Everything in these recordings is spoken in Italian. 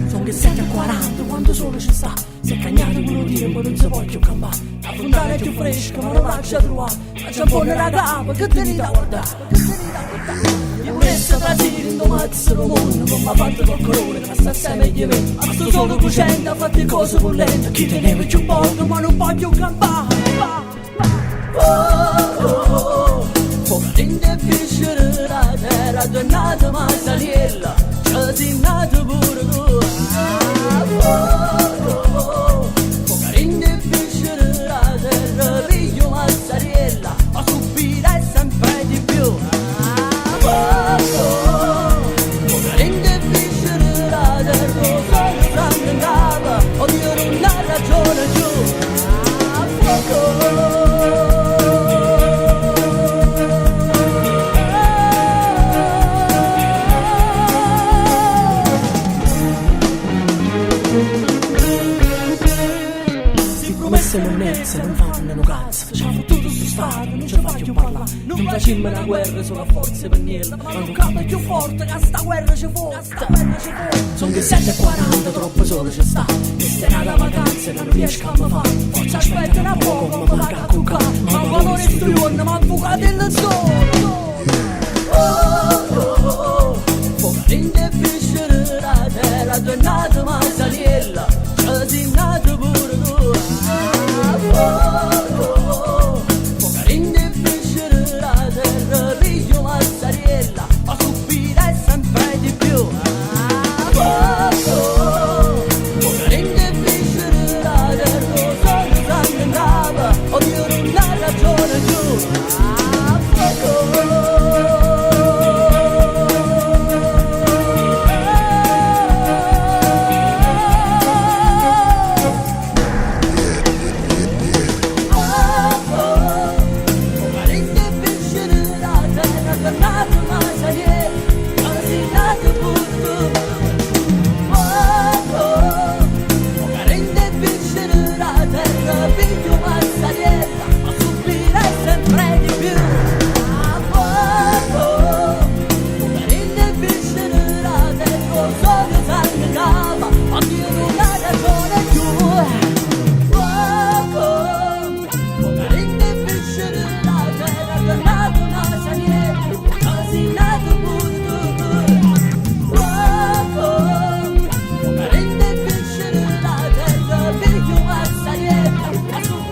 Sono che 7:40 quando sole ci sta. Se cagnato quello tempo non si può più campare. La fontana è più fresca ma non lascia trovare. Faccia buona la capa che te ne da guardare. Io vorrei trasire in domani se lo mondo non mi ha fatto col colore che sta sempre di me. Ma sto solo cucendo a fare cose con lento. Chi teneva più poco ma non può più campare. Poverinde fiscere la terra tornata ma saliella. C'è si nato pure tu. Poverinde fiscere la terra piglio ma saliella. Ma subire sempre di più. Poverinde fiscere la terra sono sangue in capa. Oddio non ha ragione più. Se monnezze non fanno un cazzo. Facciamo tutto sto stato, non ce la fa più parlare. Non facciamo una guerra solo a forze per niente. Ma non cambia più forte che sta guerra ci fosta. Sono che 7:40 troppo solo ci sta. E se nata vacanza non riesco a fare. Forse aspetta un poco ma paga a cuccare. Ma quando resto io non mi avvocato il sole. Poverinde fiscere la terra tornata ma saliella. C'è si nato pure tu. Poverinde fiscere la terra piglio ma saliella. Ma subire sempre di più. Poverinde fiscere la terra sono sangue in capa. Oddio non ha ragione più.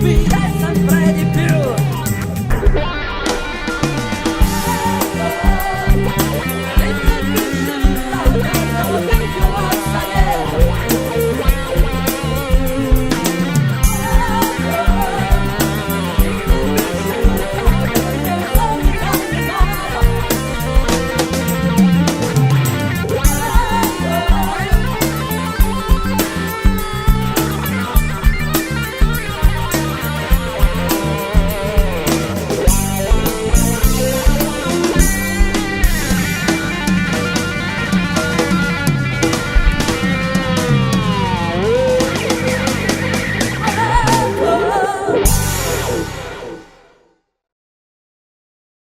Be